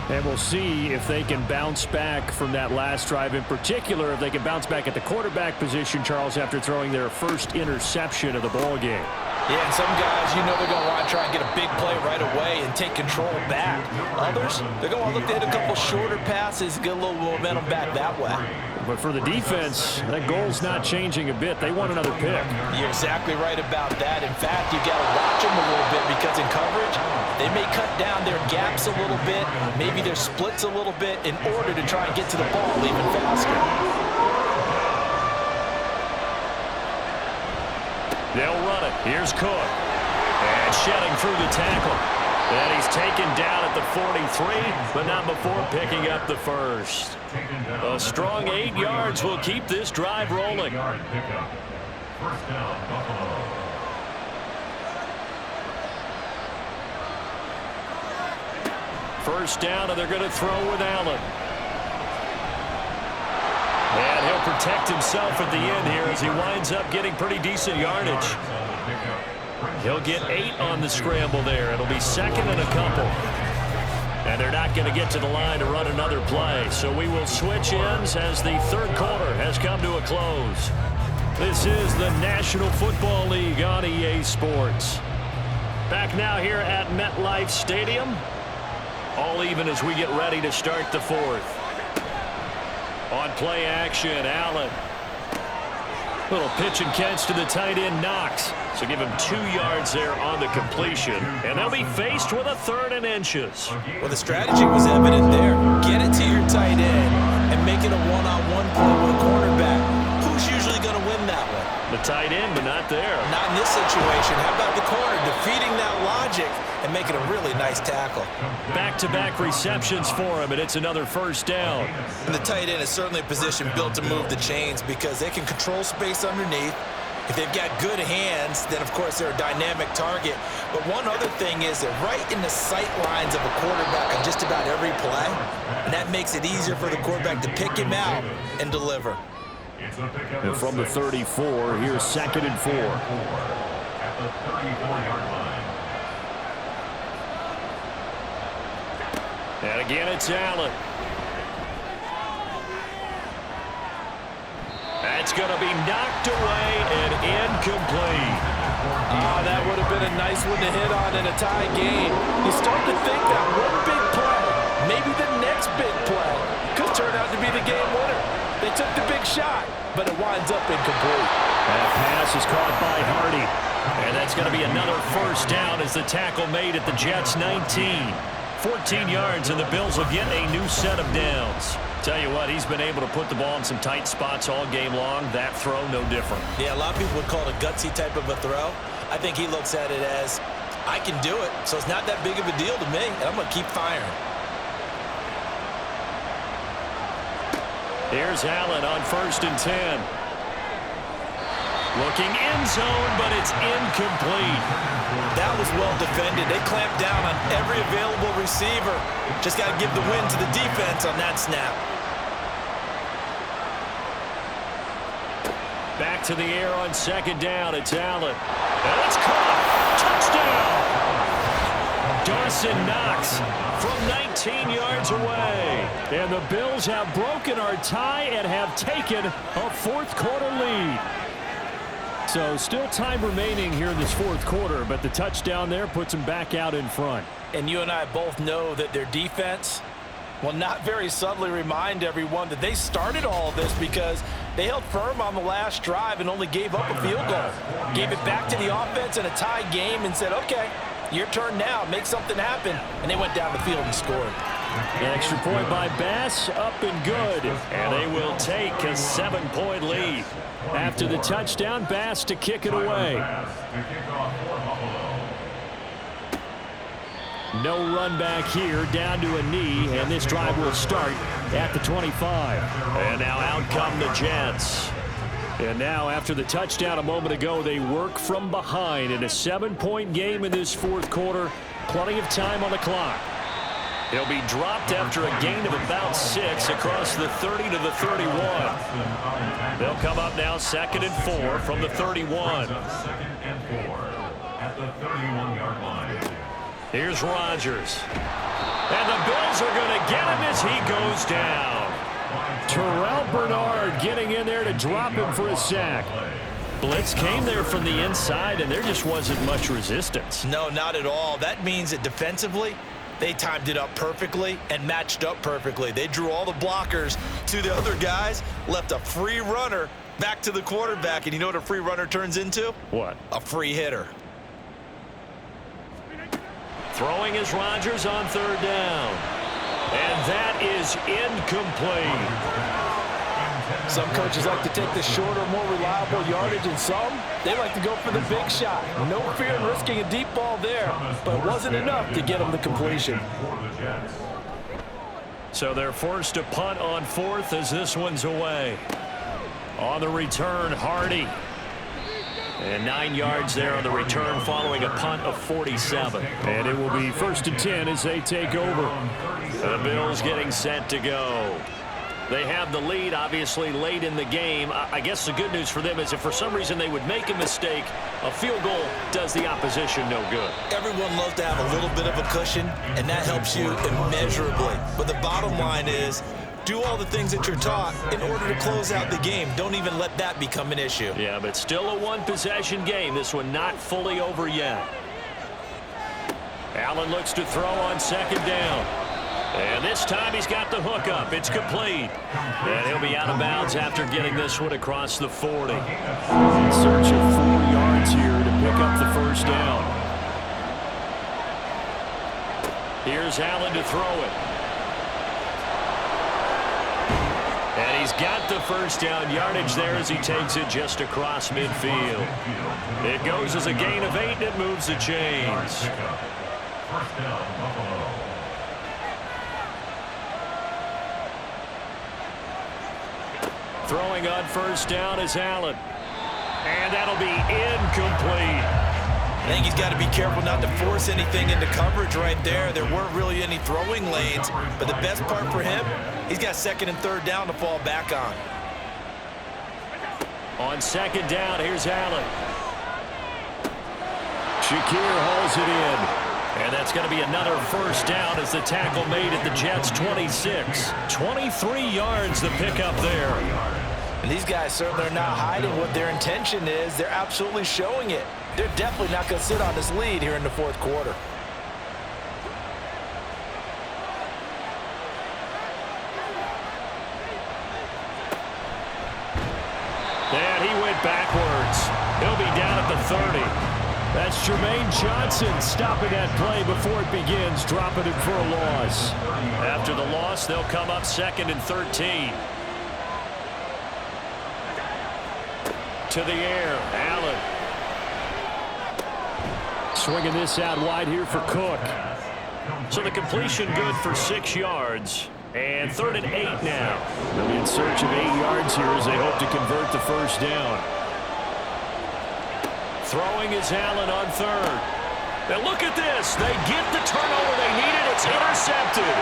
And we'll see if they can bounce back from that last drive. In particular, if they can bounce back at the quarterback position, Charles, after throwing their first interception of the ball game. Yeah, and some guys, you know they're going to want to try and get a big play right away and take control back. Others, they're going to look to hit a couple shorter passes, get a little momentum back that way. But for the defense, that goal's not changing a bit. They want another pick. You're exactly right about that. In fact, you got to watch them a little bit because in coverage, they may cut down their gaps a little bit, maybe their splits a little bit in order to try and get to the ball even faster. They'll run it. Here's Cook. And shedding through the tackle. And he's taken down at the 43, but not before picking up the first. A strong 8 yards will keep this drive rolling. First down, Buffalo. First down, and they're going to throw with Allen. And he'll protect himself at the end here as he winds up getting pretty decent yardage. He'll get 8 on the scramble there. It'll be second and a couple. And they're not going to get to the line to run another play. So we will switch ends as the third quarter has come to a close. This is the National Football League on EA Sports. Back now here at MetLife Stadium. All even as we get ready to start the fourth. On play action, Allen. Little pitch and catch to the tight end, Knox. So give him 2 yards there on the completion. And they'll be faced with a 3rd and inches. Well, the strategy was evident there. Get it to your tight end and make it a one-on-one play with a cornerback. Who's usually going to win that one? The tight end, but not there. Not in this situation. How about the corner defeating that logic and making a really nice tackle? Back-to-back receptions for him, and it's another first down. And the tight end is certainly a position built to move the chains because they can control space underneath. If they've got good hands, then, of course, they're a dynamic target. But one other thing is that right in the sight lines of a quarterback on just about every play, and that makes it easier for the quarterback to pick him out and deliver. And from the 34, here's 2nd and 4. At the 34-yard line. And again, it's Allen. That's going to be knocked away and incomplete. That would have been a nice one to hit on in a tie game. You start to think that one big play, maybe the next big play, could turn out to be the game winner. They took the big shot, but it winds up incomplete. That pass is caught by Hardy. And that's going to be another first down as the tackle made at the Jets' 19. 14 yards, and the Bills will get a new set of downs. Tell you what, he's been able to put the ball in some tight spots all game long. That throw, no different. Yeah, a lot of people would call it a gutsy type of a throw. I think he looks at it as, I can do it, so it's not that big of a deal to me, and I'm going to keep firing. Here's Allen on 1st and 10. Looking end zone, but it's incomplete. That was well defended. They clamped down on every available receiver. Just got to give the win to the defense on that snap. Back to the air on 2nd down. It's Allen. And it's caught. Touchdown. Dawson Knox from 19 yards away. And the Bills have broken our tie and have taken a 4th quarter lead. So still time remaining here in this 4th quarter, but the touchdown there puts them back out in front. And you and I both know that their defense will not very subtly remind everyone that they started all of this because they held firm on the last drive and only gave up a field goal. Gave it back to the offense in a tie game and said, okay, your turn now, make something happen. And they went down the field and scored. An extra point by Bass, up and good. And they will take a 7-point lead. After the touchdown, Bass to kick it away. No run back here, down to a knee, and this drive will start at the 25. And now out come the Jets. And now after the touchdown a moment ago, they work from behind in a 7-point game in this 4th quarter. Plenty of time on the clock. He'll be dropped after a gain of about 6 across the 30 to the 31. They'll come up now 2nd and 4 from the 31. 2nd and 4 at the 31-yard line. Here's Rodgers. And the Bills are going to get him as he goes down. Terrell Bernard getting in there to drop him for a sack. Blitz came there from the inside, and there just wasn't much resistance. No, not at all. That means that defensively, They timed it up perfectly and matched up perfectly. They drew all the blockers to the other guys, left a free runner back to the quarterback, and you know what a free runner turns into? What? A free hitter. Throwing is Rodgers on third down. And that is incomplete. Some coaches like to take the shorter, more reliable yardage, and some, they like to go for the big shot. No fear in risking a deep ball there, but it wasn't enough to get them the completion. So they're forced to punt on fourth as this one's away. On the return, Hardy. And 9 yards there on the return following a punt of 47. And it will be 1st and 10 as they take over. The Bills getting set to go. They have the lead, obviously, late in the game. I guess the good news for them is if for some reason they would make a mistake, a field goal does the opposition no good. Everyone loves to have a little bit of a cushion, and that helps you immeasurably. But the bottom line is, do all the things that you're taught in order to close out the game. Don't even let that become an issue. Yeah, but still a one-possession game. This one not fully over yet. Allen looks to throw on second down. And this time he's got the hook up. It's complete. And he'll be out of bounds after getting this one across the 40. In search of 4 yards here to pick up the first down. Here's Allen to throw it. And he's got the first down yardage there as he takes it just across midfield. It goes as a gain of 8 and it moves the chains. First down, Buffalo. Throwing on first down is Allen. And that'll be incomplete. I think he's got to be careful not to force anything into coverage right there. There weren't really any throwing lanes, but the best part for him, he's got second and third down to fall back on. On second down, here's Allen. Shakir hauls it in. And that's going to be another first down as the tackle made at the Jets' 26. 23 yards the pickup there. And these guys certainly are not hiding what their intention is. They're absolutely showing it. They're definitely not going to sit on this lead here in the fourth quarter. And he went backwards. He'll be down at the 30. That's Jermaine Johnson stopping that play before it begins, dropping it for a loss. After the loss, they'll come up 2nd and 13. To the air, Allen. Swinging this out wide here for Cook. So the completion good for 6 yards. And 3rd and 8 now. They'll be in search of 8 yards here as they hope to convert the first down. Throwing is Allen on third. Now look at this. They get the turnover they needed. It's intercepted.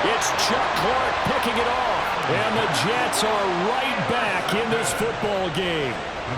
It's Chuck Clark picking it off. And the Jets are right back in this football game.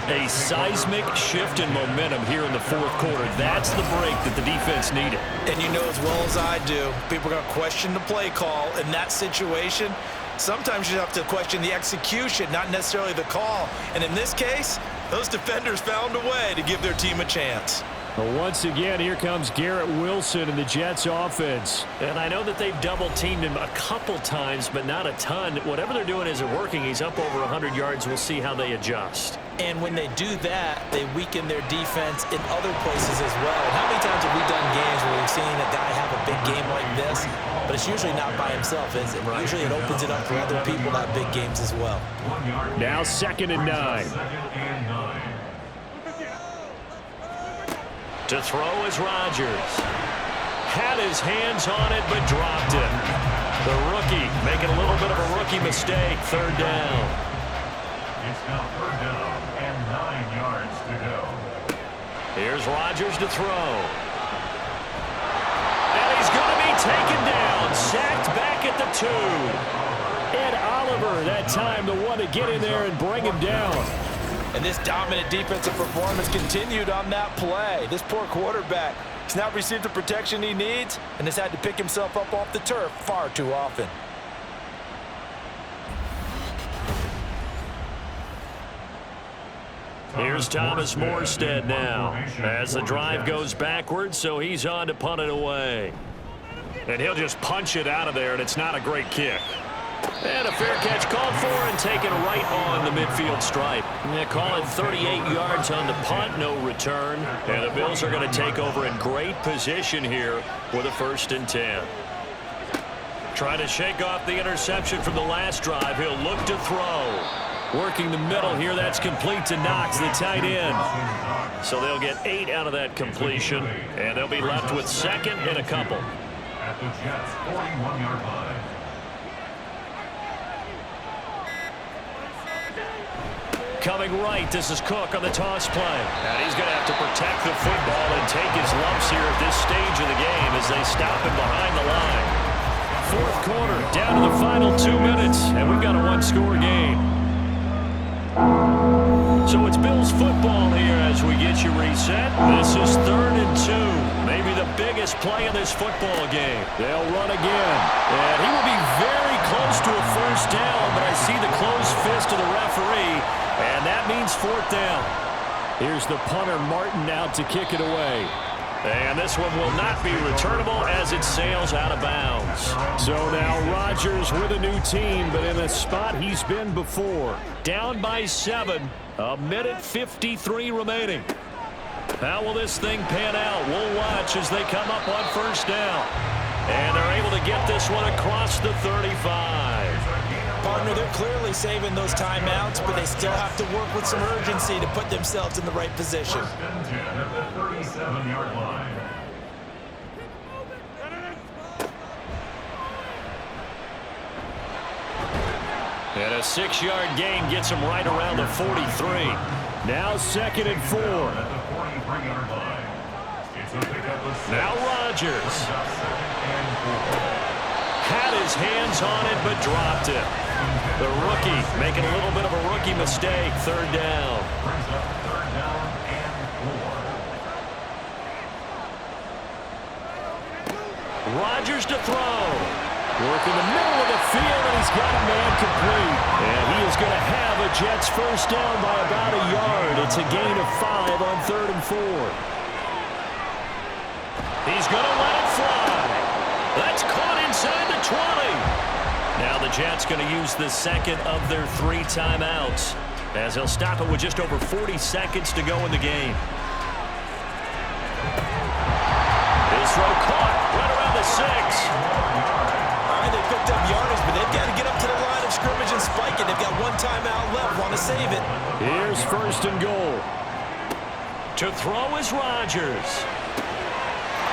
A seismic shift in momentum here in the fourth quarter. That's the break that the defense needed. And you know as well as I do, people are going to question the play call in that situation. Sometimes you have to question the execution, not necessarily the call. And in this case, those defenders found a way to give their team a chance. Well, once again, here comes Garrett Wilson in the Jets offense. And I know that they've double-teamed him a couple times, but not a ton. Whatever they're doing isn't working. He's up over 100 yards. We'll see how they adjust. And when they do that, they weaken their defense in other places as well. And how many times have we done games where we've seen a guy have a big game like this, but it's usually not by himself, is it? Right. Usually it opens it up for other people to have big games as well. Now 2nd and 9. To throw is Rodgers. Had his hands on it, but dropped it. The rookie making a little bit of a rookie mistake. 3rd down. It's now 3rd down and 9 yards to go. Here's Rodgers to throw. And he's going to be taken down. Sacked back at the 2. Ed Oliver that time the one to get in there and bring him down. And this dominant defensive performance continued on that play. This poor quarterback has not received the protection he needs and has had to pick himself up off the turf far too often. Here's Thomas Morstead now as the drive goes backwards, so he's on to punt it away. And he'll just punch it out of there, and it's not a great kick. And a fair catch called for and taken right on the midfield stripe. They call it 38 yards on the punt, no return. And the Bills are going to take over in great position here with a 1st and 10. Trying to shake off the interception from the last drive. He'll look to throw. Working the middle here. That's complete to Knox, the tight end. So they'll get 8 out of that completion. And they'll be left with 2nd and a couple. At the Jets' 41-yard line. Coming right, this is Cook on the toss play. And he's going to have to protect the football and take his lumps here at this stage of the game as they stop him behind the line. 4th quarter, down to the final 2 minutes, and we've got a 1-score game. So it's Bills football here as we get you reset. This is 3rd and 2. Maybe the biggest play in this football game. They'll run again. And he will be very close to a 1st down, but I see the closed fist of the referee, and that means 4th down. Here's the punter, Martin, out to kick it away. And this one will not be returnable as it sails out of bounds. So now Rodgers with a new team, but in a spot he's been before. Down by 7, 1:53 remaining. How will this thing pan out? We'll watch as they come up on 1st down. And they're able to get this one across the 35. Partner, they're clearly saving those timeouts, but they still have to work with some urgency to put themselves in the right position. 1st and 10 at the 37-yard line. And a 6-yard gain gets him right around the 43. Now 2nd and 4. At the 43-yard line. It's a pickup of 6. Now Rodgers. 2nd and 4. Had his hands on it, but dropped it. The rookie making a little bit of a rookie mistake. 3rd down. Brings up 3rd down and 4. Rodgers to throw. Work in the middle of the field, and he's got a man complete. And he is going to have a Jets 1st down by about a yard. It's a gain of 5 on 3rd and 4. He's going to let it fly. That's caught inside the 20. Now the Jets going to use the 2nd of their 3 timeouts as they'll stop it with just over 40 seconds to go in the game. His throw caught right around the 6. All right, they picked up yardage, but they've got to get up to the line of scrimmage and spike it. They've got 1 timeout left. Want to save it. Here's 1st and goal. To throw is Rodgers.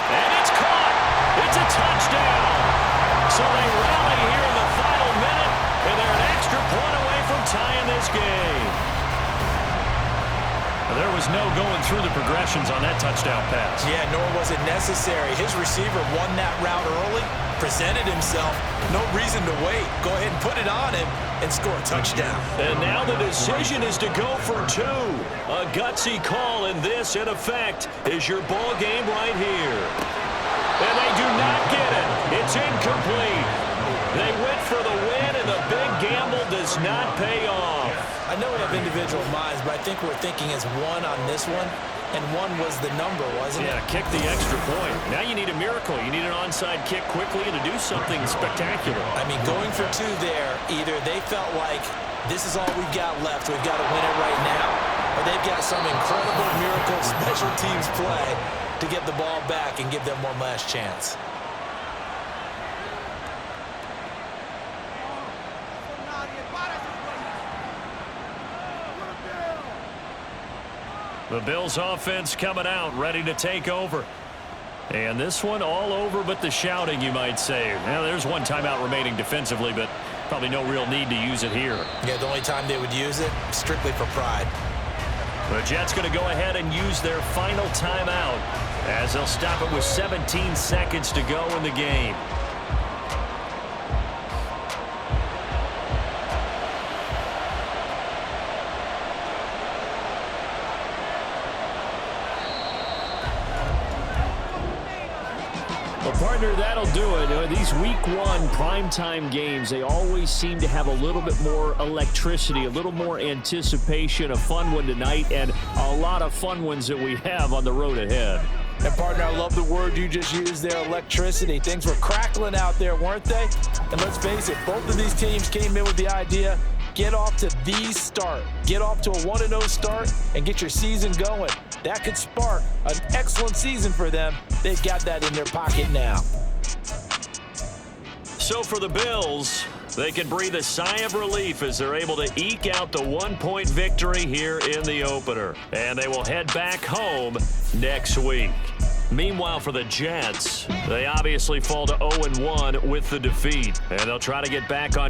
And it's caught. It's a touchdown. So they rally here in the final minute, and they're an extra point away from tying this game. There was no going through the progressions on that touchdown pass. Yeah, nor was it necessary. His receiver won that route early, presented himself. No reason to wait. Go ahead and put it on him and score a touchdown. And now the decision is to go for 2. A gutsy call, and this, in effect, is your ball game right here. And they do not get it. It's incomplete. They went for the win, and the big gamble does not pay off. I know we have individual minds, but I think we're thinking as 1 on this one, and 1 was the number, wasn't it? Yeah, kick the extra point. Now you need a miracle. You need an onside kick quickly and to do something spectacular. I mean, going for 2 there, either they felt like this is all we've got left, we've got to win it right now, or they've got some incredible miracle special teams play to get the ball back and give them one last chance. The Bills offense coming out, ready to take over. And this one all over but the shouting, you might say. Now, there's 1 timeout remaining defensively, but probably no real need to use it here. Yeah, the only time they would use it, strictly for pride. The Jets going to go ahead and use their final timeout as they'll stop it with 17 seconds to go in the game. Well, partner, that'll do it. These week 1 primetime games, they always seem to have a little bit more electricity, a little more anticipation, a fun one tonight, and a lot of fun ones that we have on the road ahead. And, partner, I love the word you just used there, electricity. Things were crackling out there, weren't they? And let's face it, both of these teams came in with the idea, get off to the start. Get off to a 1-0 start and get your season going. That could spark an excellent season for them. They've got that in their pocket now. So for the Bills, they can breathe a sigh of relief as they're able to eke out the 1-point victory here in the opener. And they will head back home next week. Meanwhile, for the Jets, they obviously fall to 0-1 with the defeat. And they'll try to get back on